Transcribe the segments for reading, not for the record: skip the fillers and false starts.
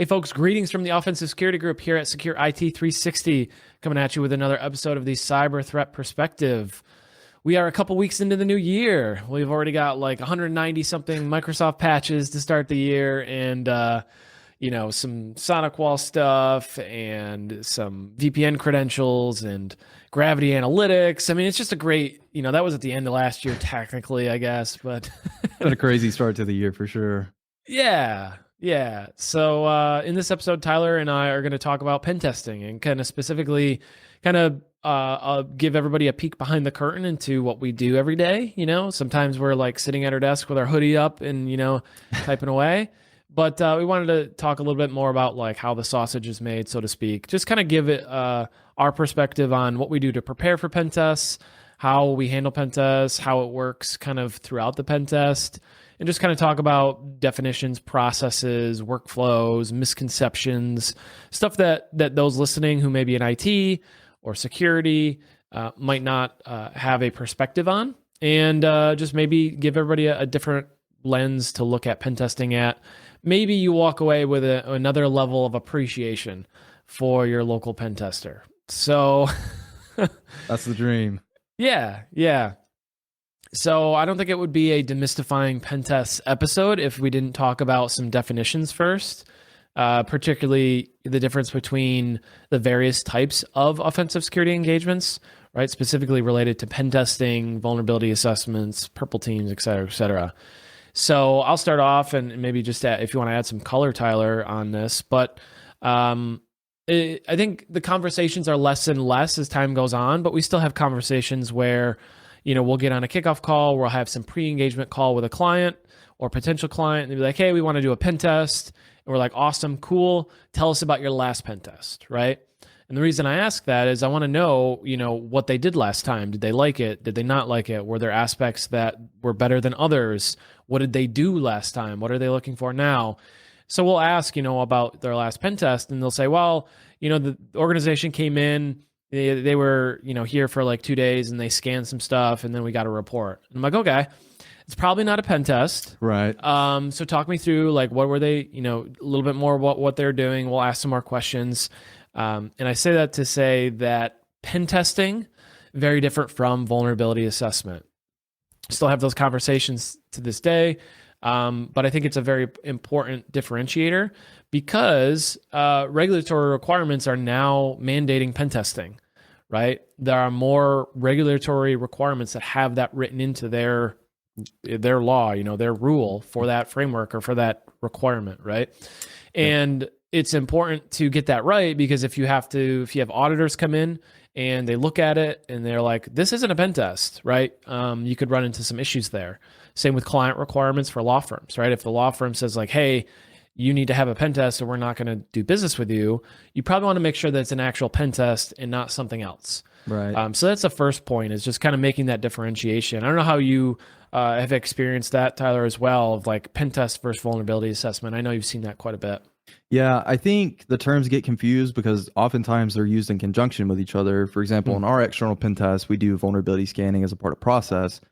Hey folks, greetings from the Offensive Security Group here at Secure IT 360, coming at you with another episode of the Cyber Threat Perspective. We are a couple weeks into the new year. We've already got like 190 something Microsoft patches to start the year, and some SonicWall stuff and some VPN credentials and Gravity Analytics. I mean, it's just a great, that was at the end of last year technically, I guess, but been a crazy start to the year for sure. Yeah. So in this episode, Tyler and I are going to talk about pen testing and kind of specifically give everybody a peek behind the curtain into what we do every day. Sometimes we're like sitting at our desk with our hoodie up and, typing away. But we wanted to talk a little bit more about like how the sausage is made, so to speak. Just kind of give it our perspective on what we do to prepare for pen tests, how we handle pen tests, how it works kind of throughout the pen test, and just kind of talk about definitions, processes, workflows, misconceptions, stuff that those listening who may be in IT or security might not have a perspective on, and just maybe give everybody a different lens to look at pen testing at. Maybe you walk away with another level of appreciation for your local pen tester. So that's the dream. Yeah. So I don't think it would be a demystifying pen tests episode if we didn't talk about some definitions first, particularly the difference between the various types of offensive security engagements, right? Specifically related to pen testing, vulnerability assessments, purple teams, et cetera, et cetera. So I'll start off and maybe just if you want to add some color, Tyler, on this. But I think the conversations are less and less as time goes on, but we still have conversations where we'll get on a kickoff call, we'll have some pre-engagement call with a client or potential client, and they'll be like, hey, we want to do a pen test. And we're like, awesome, cool. Tell us about your last pen test, right? And the reason I ask that is I want to know, what they did last time. Did they like it? Did they not like it? Were there aspects that were better than others? What did they do last time? What are they looking for now? So we'll ask, about their last pen test, and they'll say, well, the organization came in, they were, here for like 2 days and they scanned some stuff and then we got a report. And I'm like, okay, it's probably not a pen test. Right. So talk me through like, what were they, a little bit more what they're doing. We'll ask some more questions. And I say that to say that pen testing, very different from vulnerability assessment. Still have those conversations to this day. But I think it's a very important differentiator because regulatory requirements are now mandating pen testing, right? There are more regulatory requirements that have that written into their law, their rule for that framework or for that requirement, right? And it's important to get that right because if you have auditors come in and they look at it and they're like, this isn't a pen test, right? You could run into some issues there. Same with client requirements for law firms, right? If the law firm says like, hey, you need to have a pen test or we're not going to do business with you, you probably want to make sure that it's an actual pen test and not something else. Right. So that's the first point, is just kind of making that differentiation. I don't know how you have experienced that, Tyler, as well, of like pen test versus vulnerability assessment. I know you've seen that quite a bit. Yeah, I think the terms get confused because oftentimes they're used in conjunction with each other. For example, in our external pen test, we do vulnerability scanning as a part of process.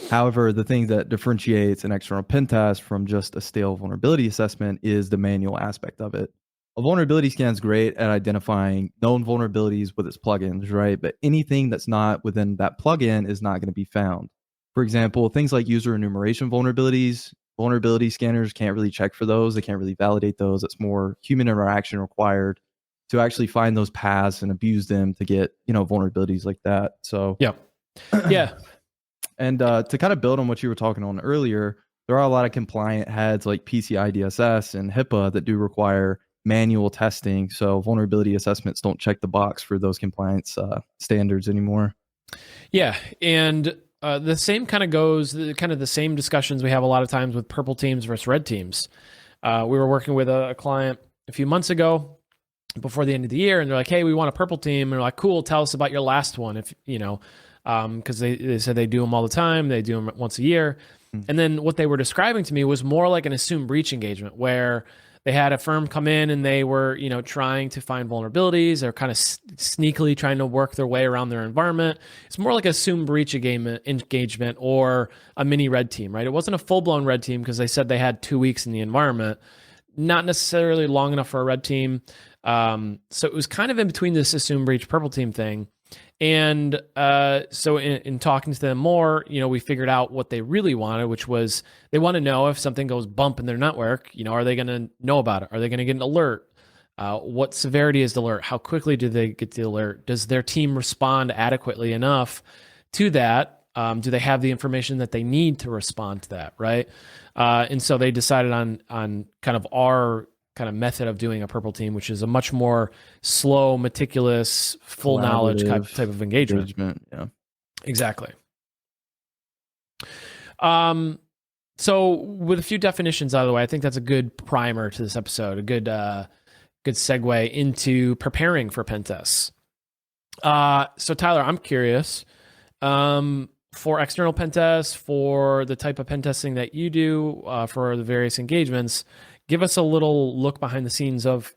However, the thing that differentiates an external pen test from just a stale vulnerability assessment is the manual aspect of it. A vulnerability scan is great at identifying known vulnerabilities with its plugins, right? But anything that's not within that plugin is not going to be found. For example, things like user enumeration vulnerabilities, vulnerability scanners can't really check for those. They can't really validate those. It's more human interaction required to actually find those paths and abuse them to get, vulnerabilities like that. So yeah. And to kind of build on what you were talking on earlier, there are a lot of compliant heads like PCI DSS and HIPAA that do require manual testing. So vulnerability assessments don't check the box for those compliance standards anymore. Yeah. And the same kind of goes, the same discussions we have a lot of times with purple teams versus red teams. We were working with a client a few months ago before the end of the year, and they're like, hey, we want a purple team. And we're like, cool, tell us about your last one. If, because they said they do them all the time. They do them once a year. And then what they were describing to me was more like an assumed breach engagement where they had a firm come in and they were, trying to find vulnerabilities or kind of sneakily trying to work their way around their environment. It's more like a assumed breach engagement or a mini red team, right? It wasn't a full-blown red team because they said they had 2 weeks in the environment. not necessarily long enough for a red team. So it was kind of in between this assume breach purple team thing. And so in talking to them more, we figured out what they really wanted, which was they want to know if something goes bump in their network, are they going to know about it? Are they going to get an alert? What severity is the alert? How quickly do they get the alert? Does their team respond adequately enough to that? Do they have the information that they need to respond to that, right? And so they decided on kind of our kind of method of doing a purple team, which is a much more slow, meticulous, full knowledge type of engagement. Yeah, exactly. So with a few definitions out of the way, I think that's a good primer to this episode, a good segue into preparing for pen tests. So Tyler, I'm curious, for external pen tests, for the type of pen testing that you do, for the various engagements, give us a little look behind the scenes of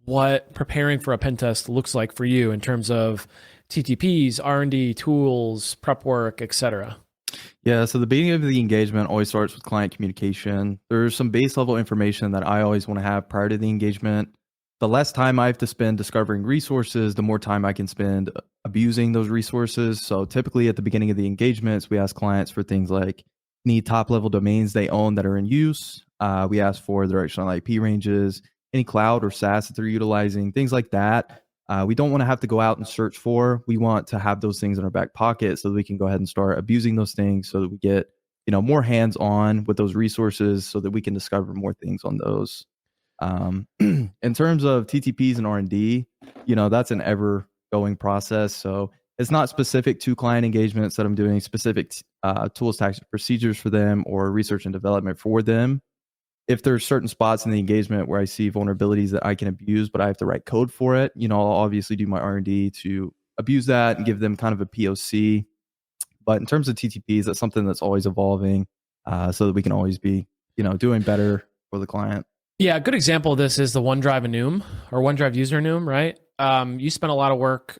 what preparing for a pen test looks like for you in terms of TTPs, R&D, tools, prep work, etc. Yeah, so the beginning of the engagement always starts with client communication. There's some base level information that I always want to have prior to the engagement. The less time I have to spend discovering resources, the more time I can spend abusing those resources. So typically at the beginning of the engagements, we ask clients for things like need top level domains they own that are in use. We ask for their external IP ranges, any cloud or SaaS that they're utilizing, things like that. We don't want to have to go out and search for. We want to have those things in our back pocket so that we can go ahead and start abusing those things so that we get, more hands-on with those resources so that we can discover more things on those. In terms of TTPs and R&D, that's an ever going process. So it's not specific to client engagements that I'm doing specific tools, tactics, procedures for them or research and development for them. If there's certain spots in the engagement where I see vulnerabilities that I can abuse, but I have to write code for it, I'll obviously do my R&D to abuse that and give them kind of a POC. But in terms of TTPs, that's something that's always evolving, so that we can always be, doing better for the client. Yeah, a good example of this is the OneDrive enum or OneDrive user enum, right? You spent a lot of work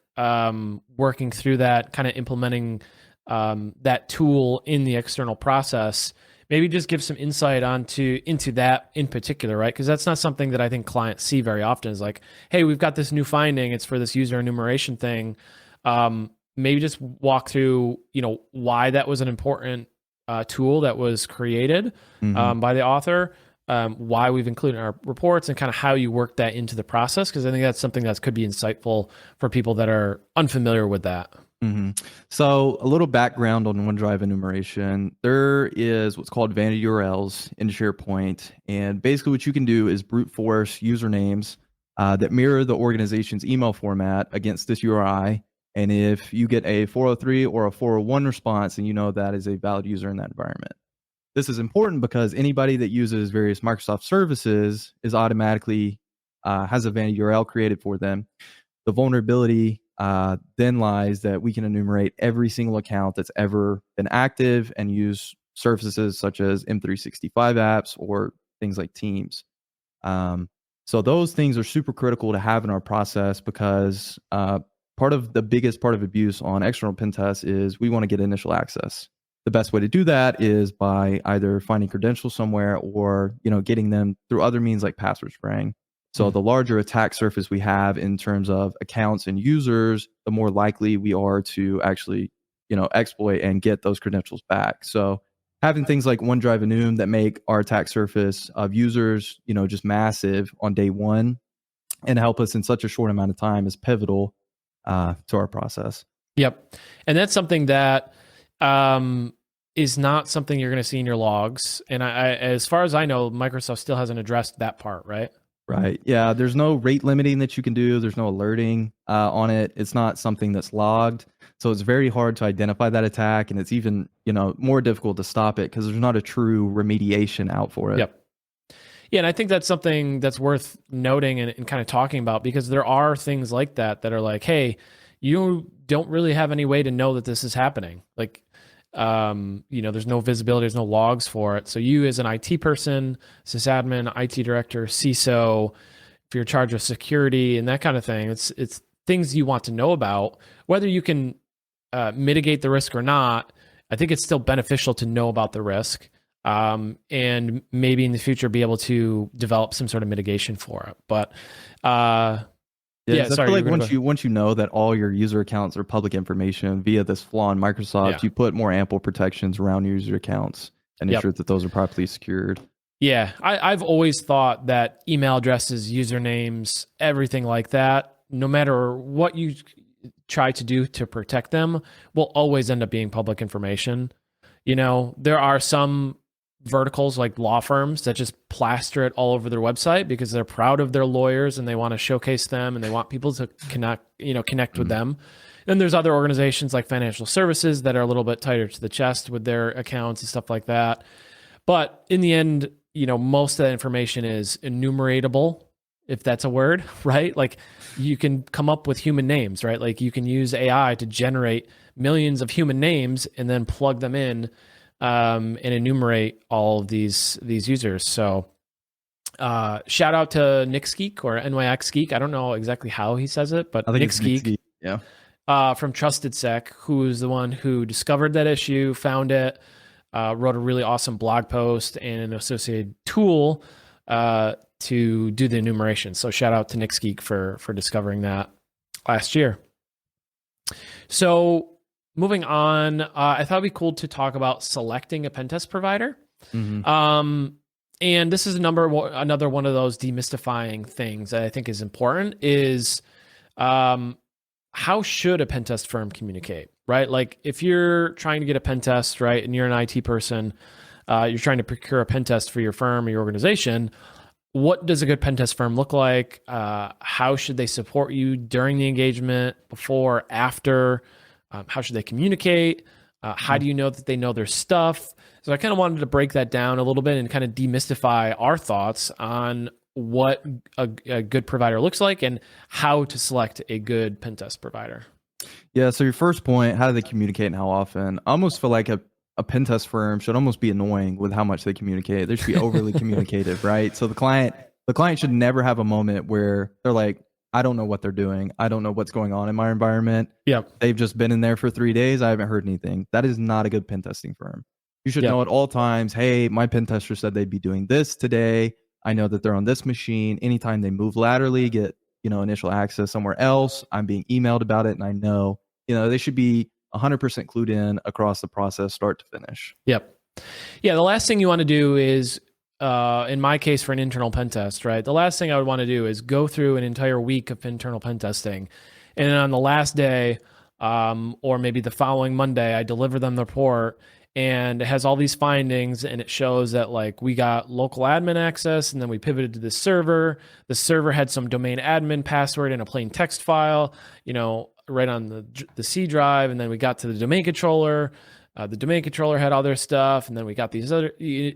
working through that, kind of implementing that tool in the external process. Maybe just give some insight into that in particular, right? Because that's not something that I think clients see very often. Is like, hey, we've got this new finding. It's for this user enumeration thing. Maybe just walk through, why that was an important tool that was created by the author. Why we've included in our reports and kind of how you work that into the process. Because I think that's something that could be insightful for people that are unfamiliar with that. Mm-hmm. So a little background on OneDrive enumeration. There is what's called vanity URLs in SharePoint. And basically what you can do is brute force usernames that mirror the organization's email format against this URI. And if you get a 403 or a 401 response, then that is a valid user in that environment. This is important because anybody that uses various Microsoft services is automatically has a vanity URL created for them. The vulnerability then lies that we can enumerate every single account that's ever been active and use services such as M365 apps or things like Teams. So those things are super critical to have in our process because the biggest part of abuse on external pen tests is we want to get initial access. The best way to do that is by either finding credentials somewhere or, getting them through other means like password spraying. So the larger attack surface we have in terms of accounts and users, the more likely we are to actually, exploit and get those credentials back. So having things like OneDrive enum that make our attack surface of users, just massive on day one and help us in such a short amount of time is pivotal to our process. Yep. And that's something that is not something you're going to see in your logs. And as far as I know, Microsoft still hasn't addressed that part, right? Right. Yeah. There's no rate limiting that you can do. There's no alerting on it. It's not something that's logged. So it's very hard to identify that attack. And it's even, more difficult to stop it because there's not a true remediation out for it. Yep. Yeah. And I think that's something that's worth noting and kind of talking about because there are things like that are like, hey, you don't really have any way to know that this is happening. Like, there's no visibility, there's no logs for it. So you as an IT person, sysadmin, IT director, CISO, if you're in charge of security and that kind of thing, it's things you want to know about. Whether you can mitigate the risk or not, I think it's still beneficial to know about the risk. and maybe in the future be able to develop some sort of mitigation for it. But Yeah, I sorry, feel like once you know that all your user accounts are public information via this flaw in Microsoft, Yeah. you put more ample protections around your user accounts and ensure that those are properly secured. Yeah, I've always thought that email addresses, usernames, everything like that, no matter what you try to do to protect them, will always end up being public information. You know, there are some verticals like law firms that just plaster it all over their website because they're proud of their lawyers and they want to showcase them and they want people to connect with them. Then there's other organizations like financial services that are a little bit tighter to the chest with their accounts and stuff like that. But in the end, most of that information is enumeratable, if that's a word, right? Like you can come up with human names, right? Like you can use AI to generate millions of human names and then plug them in and enumerate all of these users. So shout out to NixGeek or NYX Geek. I don't know exactly how he says it, but I think it's NixGeek. Yeah. From TrustedSec, who's the one who discovered that issue, found it, wrote a really awesome blog post and an associated tool to do the enumeration. So shout out to NixGeek for discovering that last year. So moving on, I thought it'd be cool to talk about selecting a pentest provider. And this is another one of those demystifying things that I think is important is how should a pentest firm communicate, right? Like if you're trying to get a pentest, right, and you're an IT person, you're trying to procure a pentest for your firm or your organization, what does a good pentest firm look like? How should they support you during the engagement, before, after? How should they communicate? How do you know that they know their stuff? So I kind of wanted to break that down a little bit and kind of demystify our thoughts on what a good provider looks like and how to select a good pentest provider. Yeah, so your first point, how do they communicate and how often? I almost feel like a pentest firm should almost be annoying with how much they communicate. They should be overly communicative, right? So the client should never have a moment where they're like, I don't know what they're doing. I don't know what's going on in my environment. Yeah. They've just been in there for 3 days. I haven't heard anything. That is not a good pen testing firm. You should know at all times, hey, my pen tester said they'd be doing this today. I know that they're on this machine. Anytime they move laterally, get initial access somewhere else, I'm being emailed about it, and I know they should be 100% clued in across the process, start to finish. Yep. Yeah. The last thing you want to do is, in my case, for an internal pen test, right? The last thing I would want to do is go through an entire week of internal pen testing, and then on the last day, or maybe the following Monday, I deliver them the report. And it has all these findings, and it shows that like we got local admin access, and then we pivoted to this server. The server had some domain admin password in a plain text file, right on the C drive, and then we got to the domain controller. The domain controller had all their stuff, and then we got these other. You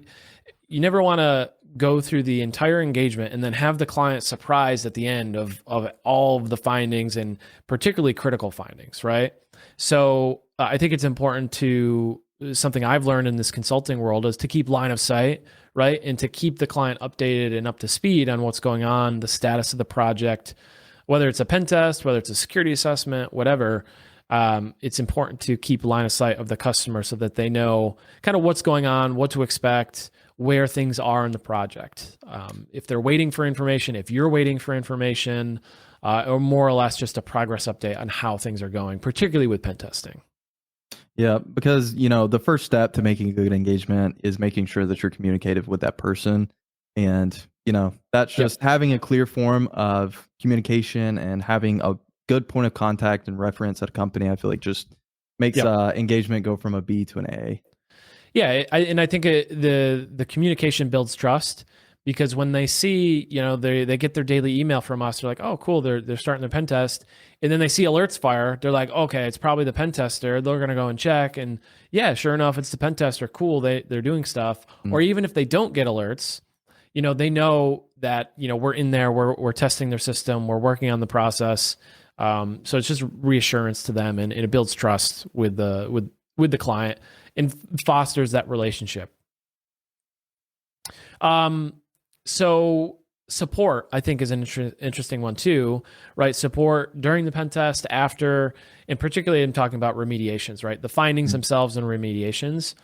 never want to go through the entire engagement and then have the client surprised at the end of all of the findings, and particularly critical findings, right? So I think it's important to. Something I've learned in this consulting world is to keep line of sight, right? And to keep the client updated and up to speed on what's going on, the status of the project, whether it's a pen test, whether it's a security assessment, whatever. It's important to keep line of sight of the customer so that they know kind of what's going on, what to expect, where things are in the project. If they're waiting for information, if you're waiting for information, or more or less just a progress update on how things are going, particularly with pen testing. Yeah, because the first step to making a good engagement is making sure that you're communicative with that person, and that's just having a clear form of communication and having a good point of contact and reference at a company. I feel like just makes engagement go from a B to an A. Yeah, I think the communication builds trust, because when they see, they get their daily email from us, they're like, oh, cool, they're starting their pen test. And then they see alerts fire. They're like, okay, it's probably the pen tester. They're going to go and check. And yeah, sure enough, it's the pen tester. Cool, they're doing stuff. Or even if they don't get alerts, they know that, we're in there, we're testing their system, we're working on the process. So it's just reassurance to them, and it builds trust with the client and fosters that relationship. So support, I think, is an interesting one too, right? Support during the pen test, after, and particularly I'm talking about remediations, right? The findings themselves and remediations.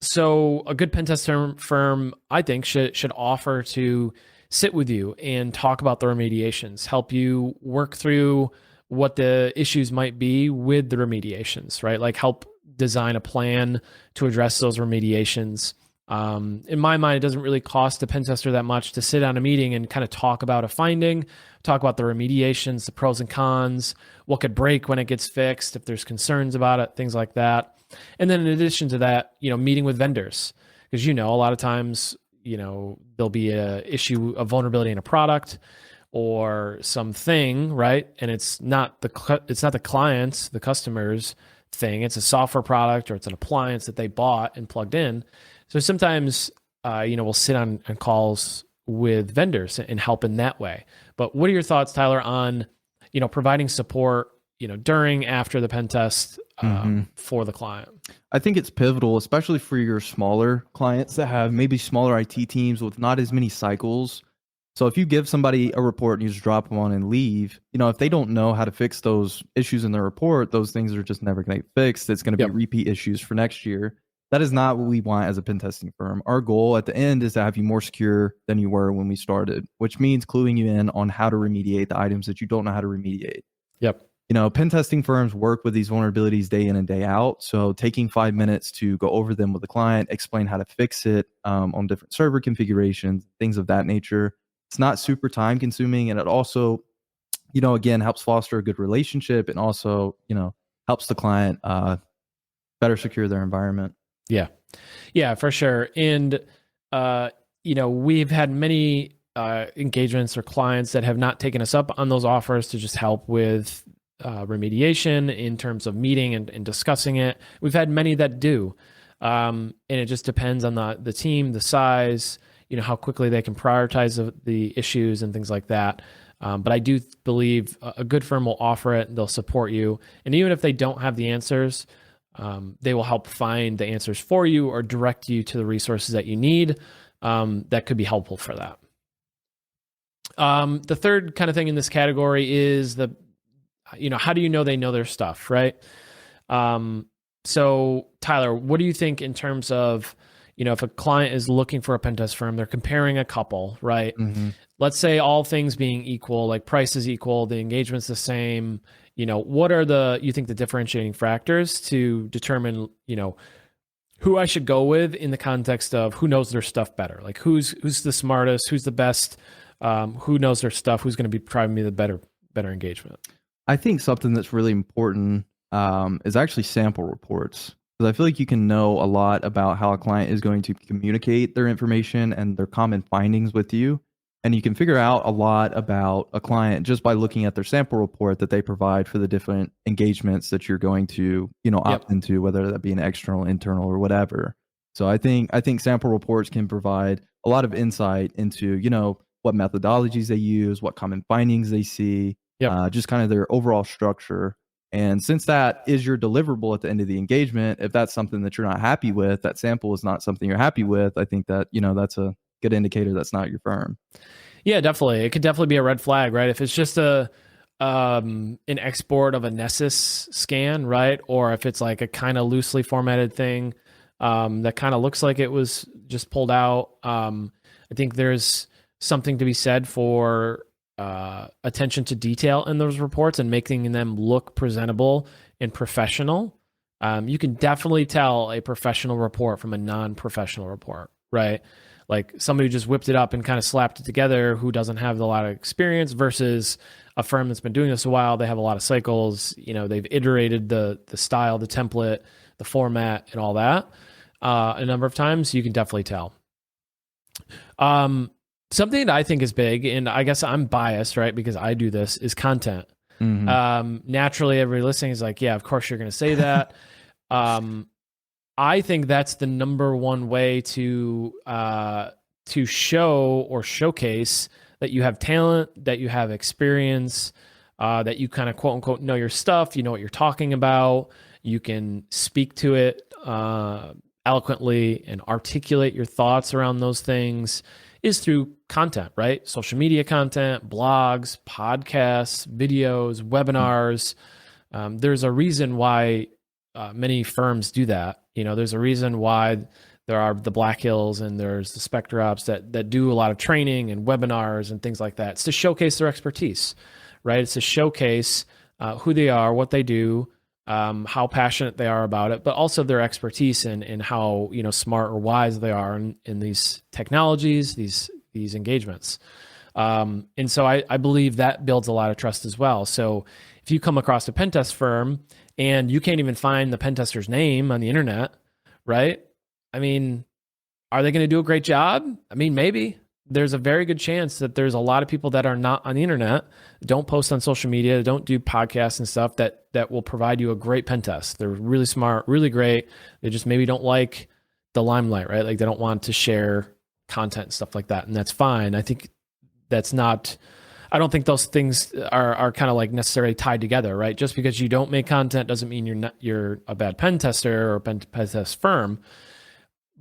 So a good pen test firm, I think, should offer to sit with you and talk about the remediations, help you work through what the issues might be with the remediations, right? Like help design a plan to address those remediations. In my mind, it doesn't really cost a pen tester that much to sit down a meeting and kind of talk about a finding, talk about the remediations, the pros and cons, what could break when it gets fixed, if there's concerns about it, things like that. And then in addition to that, meeting with vendors, because a lot of times, there'll be a issue, a vulnerability in a product or something, right? And it's not the client's, the customer's thing. It's a software product or it's an appliance that they bought and plugged in. So sometimes, we'll sit on calls with vendors and help in that way. But what are your thoughts, Tyler, on, providing support, during, after the pen test for the client? I think it's pivotal, especially for your smaller clients that have maybe smaller IT teams with not as many cycles. So if you give somebody a report and you just drop them on and leave, if they don't know how to fix those issues in their report, those things are just never going to get fixed. It's going to be repeat issues for next year. That is not what we want as a pen testing firm. Our goal at the end is to have you more secure than you were when we started, which means cluing you in on how to remediate the items that you don't know how to remediate. Yep. Pen testing firms work with these vulnerabilities day in and day out. So taking 5 minutes to go over them with the client, explain how to fix it on different server configurations, things of that nature. It's not super time consuming. And it also, again, helps foster a good relationship and also, helps the client better secure their environment. Yeah, for sure. And, we've had many engagements or clients that have not taken us up on those offers to just help with remediation in terms of meeting and discussing it. We've had many that do. And it just depends on the team, the size, how quickly they can prioritize the issues and things like that. But I do believe a good firm will offer it. They'll support you. And even if they don't have the answers, they will help find the answers for you or direct you to the resources that you need that could be helpful for that. The third kind of thing in this category is how do you know they know their stuff, right? So Tyler, what do you think in terms of, if a client is looking for a pen test firm, they're comparing a couple, right? Mm-hmm. Let's say all things being equal, like price is equal, the engagement's the same. What are you think the differentiating factors to determine, who I should go with in the context of who knows their stuff better? Like who's the smartest, who's the best, who knows their stuff, who's going to be providing me the better engagement? I think something that's really important is actually sample reports. Because I feel like you can know a lot about how a client is going to communicate their information and their common findings with you. And you can figure out a lot about a client just by looking at their sample report that they provide for the different engagements that you're going to, opt into, whether that be an external, internal, or whatever. So I think sample reports can provide a lot of insight into, what methodologies they use, what common findings they see, just kind of their overall structure. And since that is your deliverable at the end of the engagement, if that's something that you're not happy with, that sample is not something you're happy with, I think that, that's a good indicator that's not your firm. Yeah, definitely. It could definitely be a red flag, right? If it's just an export of a Nessus scan, right? Or if it's like a kind of loosely formatted thing that kind of looks like it was just pulled out. I think there's something to be said for attention to detail in those reports and making them look presentable and professional. You can definitely tell a professional report from a non-professional report, right? Like somebody who just whipped it up and kind of slapped it together who doesn't have a lot of experience versus a firm that's been doing this a while. They have a lot of cycles, they've iterated the style, the template, the format and all that a number of times. You can definitely tell. Something that I think is big, and I guess I'm biased, right? Because I do this, is content. Mm-hmm. Naturally, everybody listening is like, yeah, of course you're going to say that. I think that's the number one way to show or showcase that you have talent, that you have experience, that you kind of quote unquote know your stuff, you know what you're talking about, you can speak to it eloquently and articulate your thoughts around those things, is through content, right? Social media content, blogs, podcasts, videos, webinars. There's a reason why many firms do that. There's a reason why there are the Black Hills and there's the Spectre Ops that do a lot of training and webinars and things like that. It's to showcase their expertise, right? It's to showcase who they are, what they do, how passionate they are about it, but also their expertise in how smart or wise they are in these technologies, these engagements. And so I believe that builds a lot of trust as well. So if you come across a pen test firm and you can't even find the pen tester's name on the internet, right? I mean, are they going to do a great job? I mean, maybe. There's a very good chance that there's a lot of people that are not on the internet, don't post on social media, don't do podcasts and stuff that will provide you a great pen test. They're really smart, really great. They just maybe don't like the limelight, right? Like they don't want to share content and stuff like that. And that's fine. I think that's not, I don't think those things are kind of like necessarily tied together, right? Just because you don't make content doesn't mean you're a bad pen tester or a pen test firm.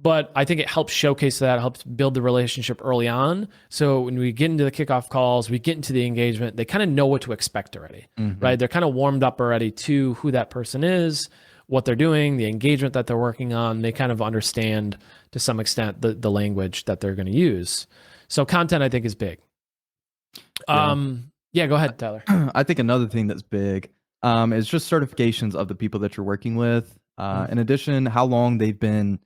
But I think it helps showcase that, helps build the relationship early on. So when we get into the kickoff calls, we get into the engagement, they kind of know what to expect already, right? They're kind of warmed up already to who that person is, what they're doing, the engagement that they're working on. They kind of understand to some extent the language that they're going to use. So content, I think, is big. Yeah, go ahead, Tyler. I think another thing that's big is just certifications of the people that you're working with. In addition, how long they've been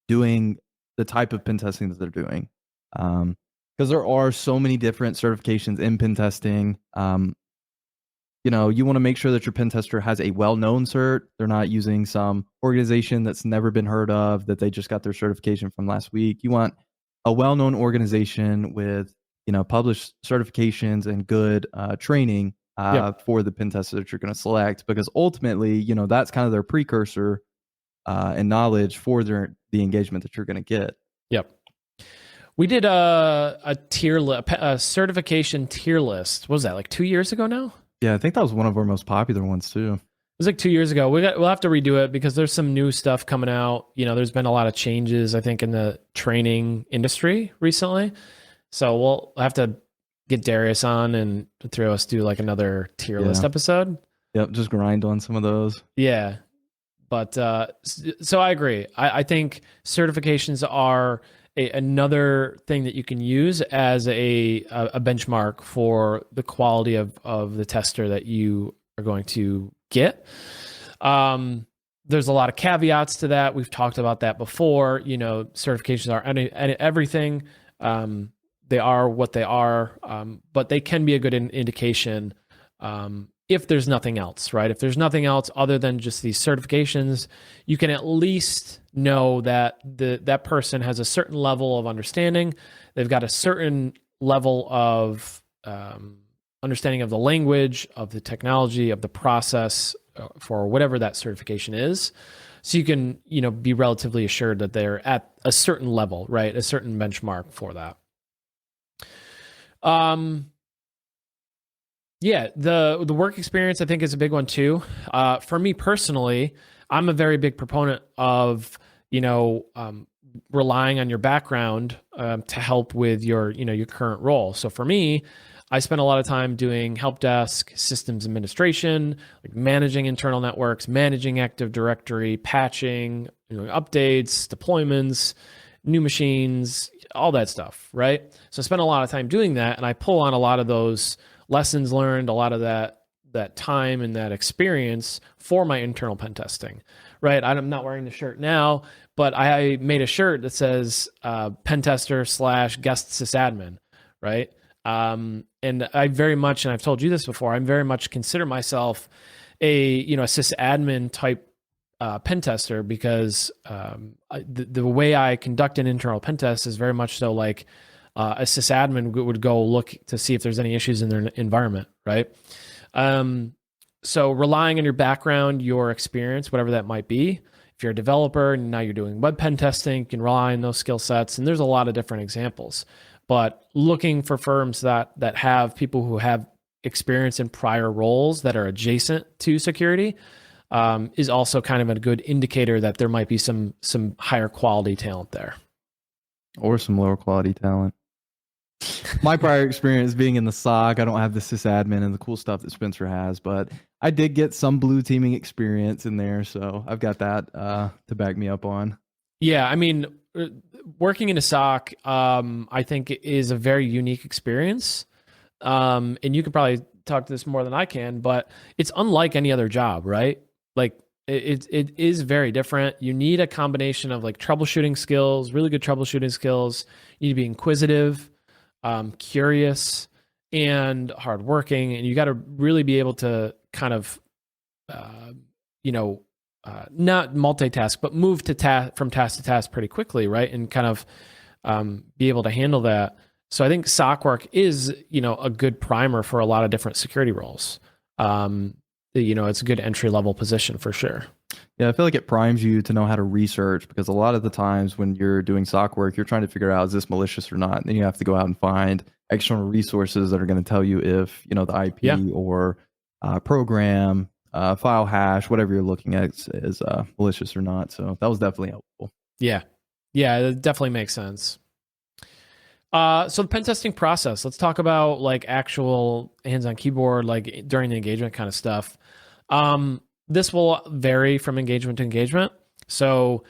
doing the type of pen testing that they're doing. Because there are so many different certifications in pen testing. You want to make sure that your pen tester has a well-known cert. They're not using some organization that's never been heard of, that they just got their certification from last week. You want a well-known organization with published certifications and good training for the pen tester that you're going to select, because ultimately, that's kind of their precursor and knowledge for the engagement that you're going to get. Yep. We did a certification tier list. What was that, like 2 years ago now? Yeah, I think that was one of our most popular ones too. It was like 2 years ago. We'll have to redo it because there's some new stuff coming out. There's been a lot of changes, I think, in the training industry recently. So we'll have to get Darius on and throw us do like another tier list episode. Yep, just grind on some of those. Yeah. But so I agree. I think certifications are another thing that you can use as a benchmark for the quality of the tester that you are going to get. There's a lot of caveats to that. We've talked about that before. Certifications are everything. They are what they are, but they can be a good indication if there's nothing else, right? If there's nothing else other than just these certifications, you can at least know that that person has a certain level of understanding. They've got a certain level of understanding of the language, of the technology, of the process for whatever that certification is. So you can, be relatively assured that they're at a certain level, right? A certain benchmark for that. Yeah, the work experience I think is a big one too. For me personally, I'm a very big proponent of relying on your background to help with your your current role. So for me, I spent a lot of time doing help desk, systems administration, like managing internal networks, managing Active Directory, patching, updates, deployments, new machines, all that stuff, right? So I spent a lot of time doing that, and I pull on a lot of those lessons learned, a lot of that time and that experience for my internal pen testing, right? I'm not wearing the shirt now, but I made a shirt that says pen tester / guest sysadmin, right? And I very much, and I've told you this before, I'm very much consider myself a sysadmin type pen tester because the way I conduct an internal pen test is very much so like a sysadmin would go look to see if there's any issues in their environment, right? So relying on your background, your experience, whatever that might be. If you're a developer and now you're doing web pen testing, you can rely on those skill sets. And there's a lot of different examples. But looking for firms that have people who have experience in prior roles that are adjacent to security is also kind of a good indicator that there might be some higher quality talent there. Or some lower quality talent. My prior experience being in the SOC, I don't have the sysadmin and the cool stuff that Spencer has, but I did get some blue teaming experience in there, so I've got that to back me up on. Yeah, I mean, working in a SOC, I think is a very unique experience. And you could probably talk to this more than I can, but it's unlike any other job, right? Like it is very different. You need a combination of like troubleshooting skills, really good troubleshooting skills. You need to be inquisitive, curious, and hardworking, and you got to really be able to kind of, uh, you know, not multitask, but move to from task to task pretty quickly, right? And kind of be able to handle that. So I think SOC work is, a good primer for a lot of different security roles. It's a good entry level position for sure. Yeah, I feel like it primes you to know how to research, because a lot of the times when you're doing SOC work, you're trying to figure out, is this malicious or not? And then you have to go out and find external resources that are going to tell you if, the IP or program, file hash, whatever you're looking at is malicious or not. So that was definitely helpful. Yeah. Yeah, it definitely makes sense. So the pen testing process, let's talk about like actual hands on keyboard, like during the engagement kind of stuff. This will vary from engagement to engagement. So,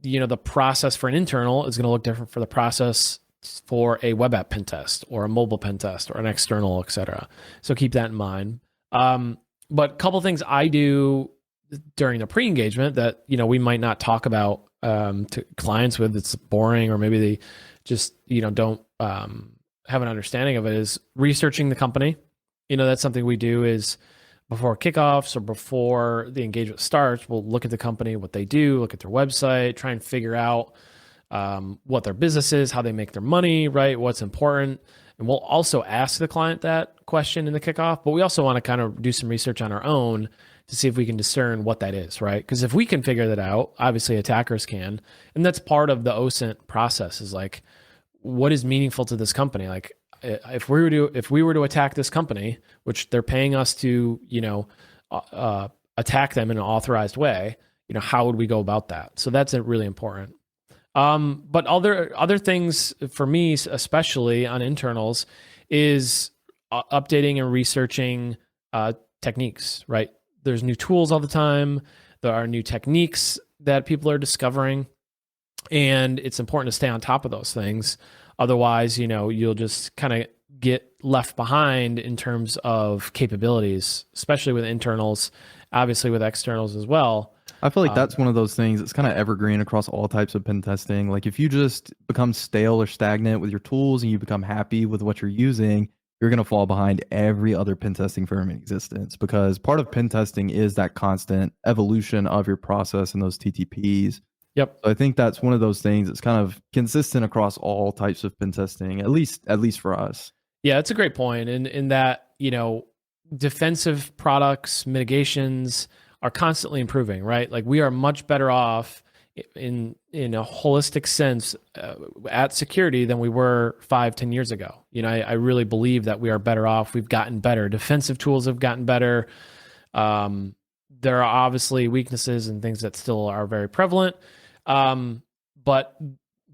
the process for an internal is going to look different for the process for a web app pen test or a mobile pen test or an external, et cetera. So keep that in mind. But a couple things I do during the pre-engagement that, we might not talk about to clients with, it's boring, or maybe they just, don't have an understanding of it, is researching the company. That's something we do is before kickoffs or before the engagement starts, we'll look at the company, what they do, look at their website, try and figure out what their business is, how they make their money, right? What's important. And we'll also ask the client that question in the kickoff, but we also want to kind of do some research on our own to see if we can discern what that is, right? Because if we can figure that out, obviously attackers can. And that's part of the OSINT process, is like, what is meaningful to this company? Like, if we were to attack this company, which they're paying us to, attack them in an authorized way, how would we go about that? So that's really important. But other things for me, especially on internals, is updating and researching techniques, right? There's new tools all the time. There are new techniques that people are discovering, and it's important to stay on top of those things. Otherwise, you'll just kind of get left behind in terms of capabilities, especially with internals, obviously with externals as well. I feel like that's one of those things that's kind of evergreen across all types of pen testing. Like, if you just become stale or stagnant with your tools and you become happy with what you're using, you're going to fall behind every other pen testing firm in existence, because part of pen testing is that constant evolution of your process and those TTPs. Yep. So I think that's one of those things that's kind of consistent across all types of pen testing, at least for us. Yeah, that's a great point. And in that, defensive products, mitigations are constantly improving, right? Like, we are much better off in a holistic sense at security than we were 5-10 years ago. I really believe that we are better off. We've gotten better. Defensive tools have gotten better. There are obviously weaknesses and things that still are very prevalent. But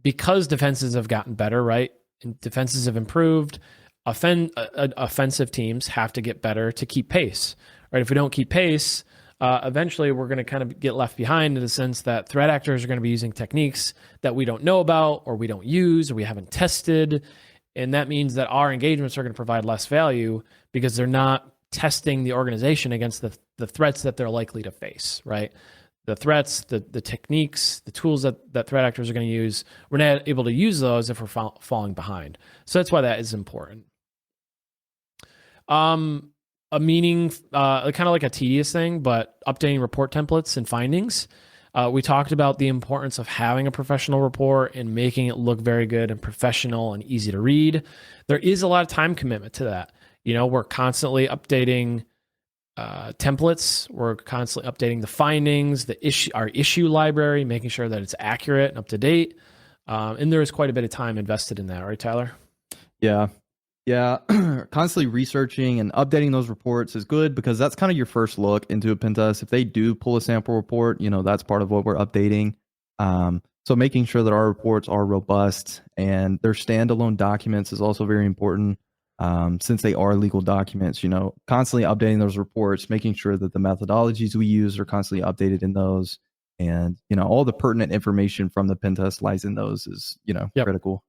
because defenses have gotten better, right? And defenses have improved, offensive teams have to get better to keep pace, right? If we don't keep pace, eventually we're going to kind of get left behind, in the sense that threat actors are going to be using techniques that we don't know about, or we don't use, or we haven't tested. And that means that our engagements are going to provide less value, because they're not testing the organization against the threats that they're likely to face, right? The threats, the techniques, the tools that threat actors are going to use, we're not able to use those if we're falling behind. So that's why that is important. A meaning, kind of like a tedious thing, but updating report templates and findings. We talked about the importance of having a professional report and making it look very good and professional and easy to read. There is a lot of time commitment to that. We're constantly updating templates. We're constantly updating the findings, our issue library, making sure that it's accurate and up to date. And there is quite a bit of time invested in that, right, Tyler? Yeah. Constantly researching and updating those reports is good, because that's kind of your first look into a pen test. If they do pull a sample report, that's part of what we're updating. So making sure that our reports are robust and their standalone documents is also very important. Since they are legal documents, constantly updating those reports, making sure that the methodologies we use are constantly updated in those. And, all the pertinent information from the pen test lies in those is, Yep. critical.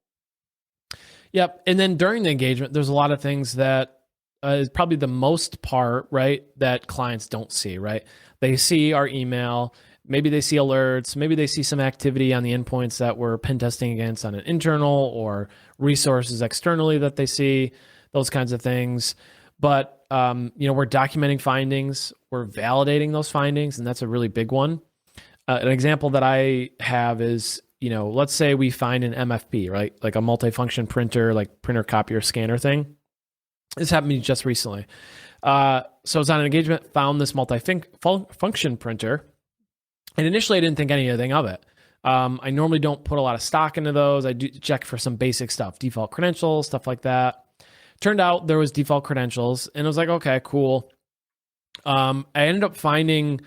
Yep. And then during the engagement, there's a lot of things that is probably the most part, right, that clients don't see, right? They see our email, maybe they see alerts, maybe they see some activity on the endpoints that we're pen testing against on an internal or resources externally that they see, those kinds of things. But, we're documenting findings, we're validating those findings, and that's a really big one. An example that I have is, let's say we find an MFP, right? Like a multifunction printer, like printer, copier, scanner thing. This happened to me just recently. So I was on an engagement, found this multi-function printer, and initially I didn't think anything of it. I normally don't put a lot of stock into those. I do check for some basic stuff, default credentials, stuff like that. Turned out there was default credentials, and I was like, okay, cool. I ended up finding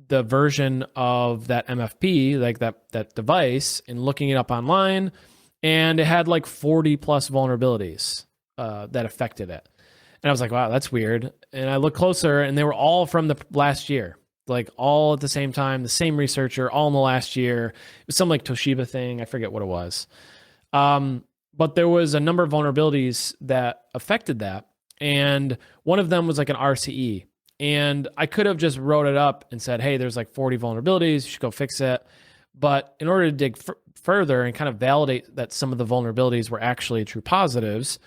the version of that MFP, like that device, and looking it up online, and it had like 40 plus vulnerabilities that affected it. And I was like, wow, that's weird. And I looked closer, and they were all from the last year, like all at the same time, the same researcher, all in the last year. It was some like Toshiba thing. I forget what it was. But there was a number of vulnerabilities that affected that. And one of them was like an RCE. And I could have just wrote it up and said, hey, there's like 40 vulnerabilities, you should go fix it. But in order to dig further and kind of validate that some of the vulnerabilities were actually true positives,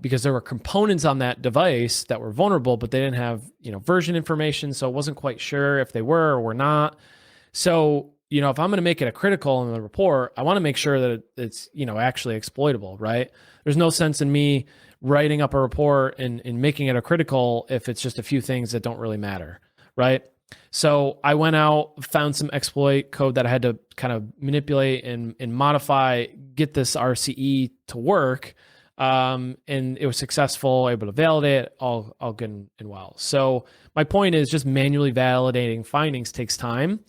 because there were components on that device that were vulnerable, but they didn't have, version information. So I wasn't quite sure if they were or were not. So, if I'm going to make it a critical in the report, I want to make sure that it's, actually exploitable, right? There's no sense in me writing up a report and making it a critical if it's just a few things that don't really matter, right? So I went out, found some exploit code that I had to kind of manipulate and modify, get this RCE to work. And it was successful, able to validate it, all good and well. So my point is just manually validating findings takes time.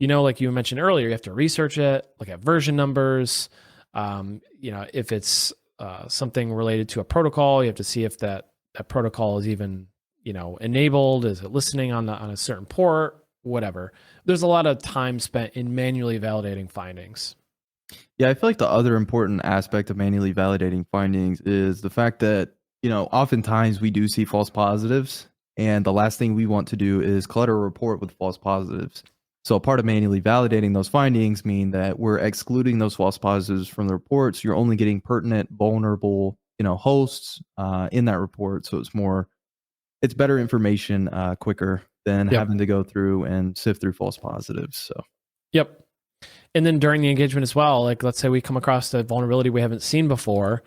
Like you mentioned earlier, you have to research it, look at version numbers. If it's something related to a protocol, you have to see if that protocol is even, enabled. Is it listening on a certain port? Whatever. There's a lot of time spent in manually validating findings. Yeah, I feel like the other important aspect of manually validating findings is the fact that, oftentimes we do see false positives, and the last thing we want to do is clutter a report with false positives. So a part of manually validating those findings mean that we're excluding those false positives from the reports. You're only getting pertinent, vulnerable, hosts in that report. So it's better information quicker than having to go through and sift through false positives. So, yep. And then during the engagement as well, like let's say we come across a vulnerability we haven't seen before,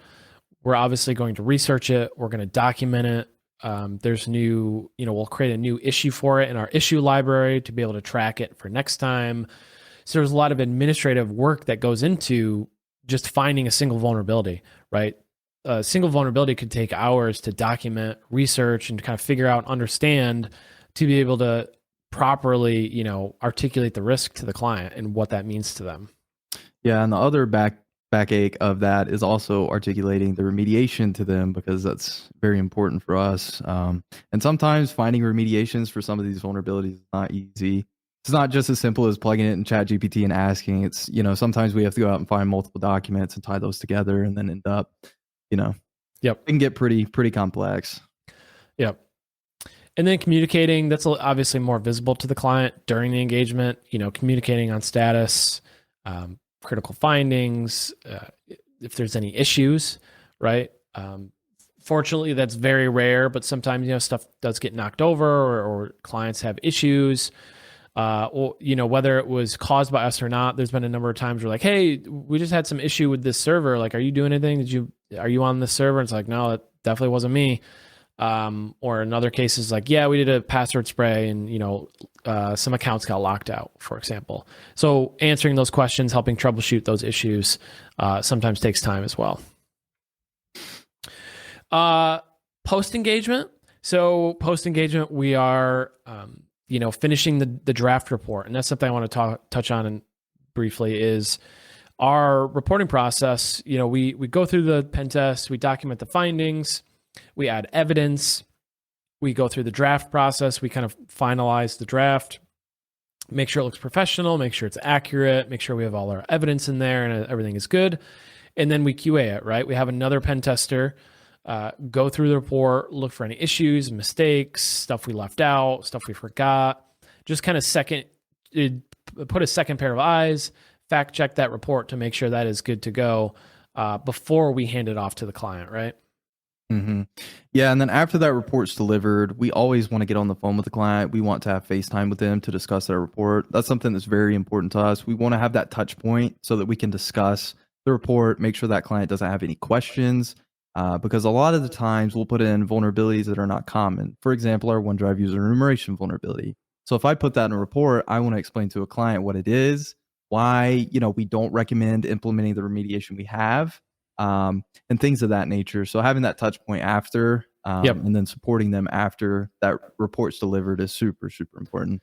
we're obviously going to research it. We're going to document it. There's we'll create a new issue for it in our issue library to be able to track it for next time. So there's a lot of administrative work that goes into just finding a single vulnerability, right? A single vulnerability could take hours to document, research, and kind of figure out, understand to be able to properly, articulate the risk to the client and what that means to them. Yeah, and the other backache of that is also articulating the remediation to them, because that's very important for us. And sometimes finding remediations for some of these vulnerabilities is not easy. It's not just as simple as plugging it in ChatGPT and asking. It's, sometimes we have to go out and find multiple documents and tie those together, and then end up, Yep. it can get pretty complex. Yep. And then communicating, that's obviously more visible to the client during the engagement, communicating on status, critical findings, if there's any issues, right? Fortunately, that's very rare, but sometimes, stuff does get knocked over or clients have issues. Or, whether it was caused by us or not, there's been a number of times where like, hey, we just had some issue with this server. Like, are you doing anything? Are you on this server? And it's like, no, it definitely wasn't me. Or in other cases, like, yeah, we did a password spray and, some accounts got locked out, for example. So answering those questions, helping troubleshoot those issues, sometimes takes time as well. Post-engagement. So post-engagement, we are, finishing the draft report. And that's something I want to touch on briefly is our reporting process. We go through the pen test, we document the findings, we add evidence, we go through the draft process, we kind of finalize the draft, make sure it looks professional, make sure it's accurate, make sure we have all our evidence in there and everything is good. And then we QA it, right? We have another pen tester go through the report, look for any issues, mistakes, stuff we left out, stuff we forgot. Just kind of put a second pair of eyes, fact check that report to make sure that is good to go before we hand it off to the client, right? Mm-hmm. Yeah, and then after that report's delivered, we always want to get on the phone with the client. We want to have FaceTime with them to discuss their report. That's something that's very important to us. We want to have that touch point so that we can discuss the report, make sure that client doesn't have any questions, because a lot of the times we'll put in vulnerabilities that are not common. For example, our OneDrive user enumeration vulnerability. So if I put that in a report, I want to explain to a client what it is, why we don't recommend implementing the remediation we have, and things of that nature. So having that touch point after, and then supporting them after that report's delivered is super, super important.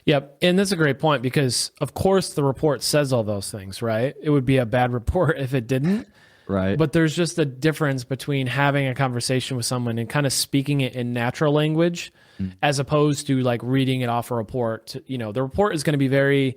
Yep. And that's a great point because, of course, the report says all those things, right? It would be a bad report if it didn't. Right. But there's just a difference between having a conversation with someone and kind of speaking it in natural language as opposed to like reading it off a report. The report is going to be very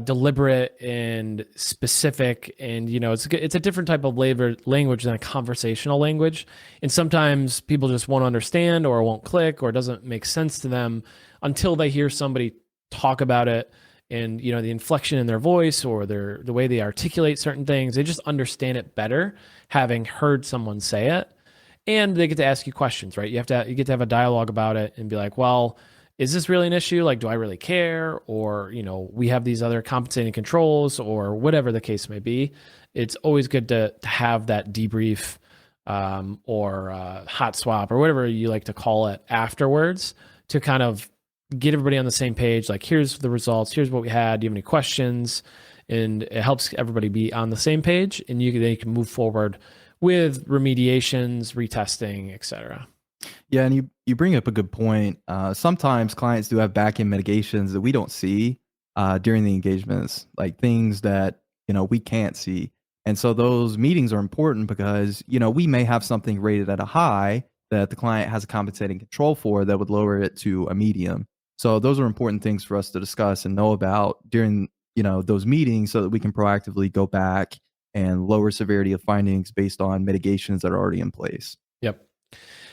deliberate and specific, and it's a different type of language than a conversational language, and sometimes people just won't understand or won't click or it doesn't make sense to them until they hear somebody talk about it, and the inflection in their voice or the way they articulate certain things, they just understand it better having heard someone say it, and they get to ask you questions, right? You get to have a dialogue about it and be like, well, is this really an issue? Like, do I really care? Or, we have these other compensating controls or whatever the case may be. It's always good to have that debrief or hot swap or whatever you like to call it afterwards to kind of get everybody on the same page. Like, here's the results. Here's what we had. Do you have any questions? And it helps everybody be on the same page, and they can move forward with remediations, retesting, etc. Yeah, and you bring up a good point. Sometimes clients do have back-end mitigations that we don't see during the engagements, like things that we can't see. And so those meetings are important because we may have something rated at a high that the client has a compensating control for that would lower it to a medium. So those are important things for us to discuss and know about during those meetings so that we can proactively go back and lower severity of findings based on mitigations that are already in place. Yep.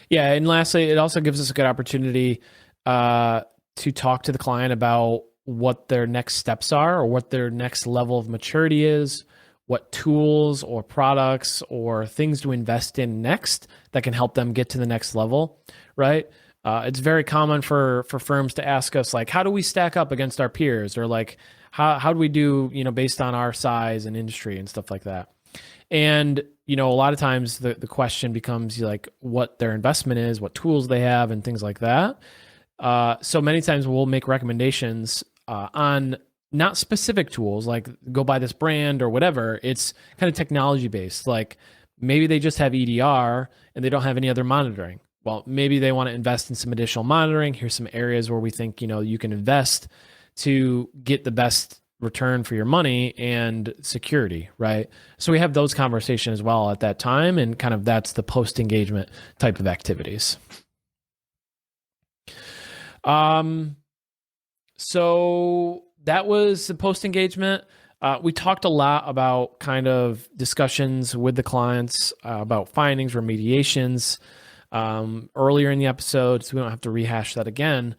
Yeah, and lastly, it also gives us a good opportunity to talk to the client about what their next steps are or what their next level of maturity is, what tools or products or things to invest in next that can help them get to the next level, right? It's very common for firms to ask us, like, how do we stack up against our peers? Or like, how do we do, based on our size and industry and stuff like that? And, a lot of times the question becomes like what their investment is, what tools they have and things like that. So many times we'll make recommendations on not specific tools, like go buy this brand or whatever. It's kind of technology based. Like maybe they just have EDR and they don't have any other monitoring. Well, maybe they want to invest in some additional monitoring. Here's some areas where we think, you can invest to get the best return for your money and security, right? So we have those conversations as well at that time, and kind of that's the post-engagement type of activities. So that was the post-engagement. We talked a lot about kind of discussions with the clients about findings, remediations earlier in the episode, so we don't have to rehash that again.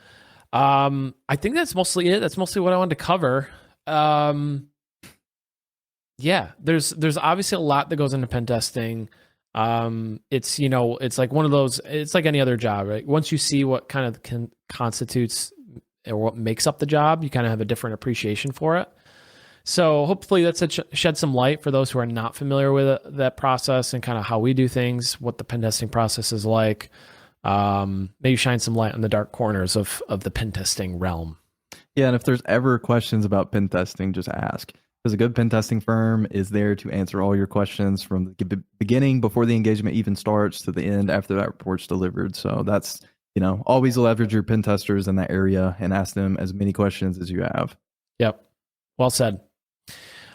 I think that's mostly it. That's mostly what I wanted to cover. Yeah, there's obviously a lot that goes into pen testing. It's it's like one of those. It's like any other job, right? Once you see what kind of constitutes or what makes up the job, you kind of have a different appreciation for it. So hopefully that's shed some light for those who are not familiar with that process and kind of how we do things, what the pen testing process is like. Maybe shine some light on the dark corners of the pen testing realm. Yeah, and if there's ever questions about pen testing, just ask. Because a good pen testing firm is there to answer all your questions from the beginning before the engagement even starts to the end after that report's delivered. So that's, always leverage your pen testers in that area and ask them as many questions as you have. Yep. Well said.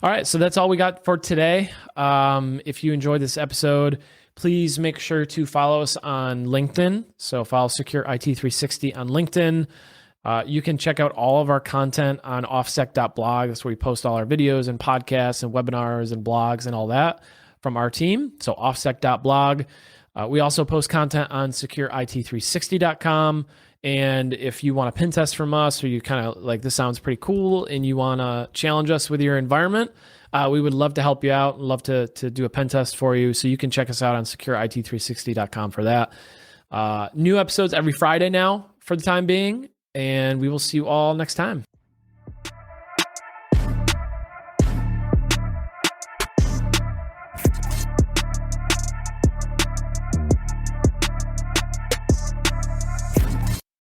All right, so that's all we got for today. If you enjoyed this episode, please make sure to follow us on LinkedIn. So follow Secure IT 360 on LinkedIn. You can check out all of our content on offsec.blog. That's where we post all our videos and podcasts and webinars and blogs and all that from our team. So offsec.blog. We also post content on secureIT360.com. And if you want a pen test from us, or you kind of like, this sounds pretty cool and you want to challenge us with your environment, we would love to help you out and love to do a pen test for you. So you can check us out on secureIT360.com for that. New episodes every Friday now for the time being, and we will see you all next time.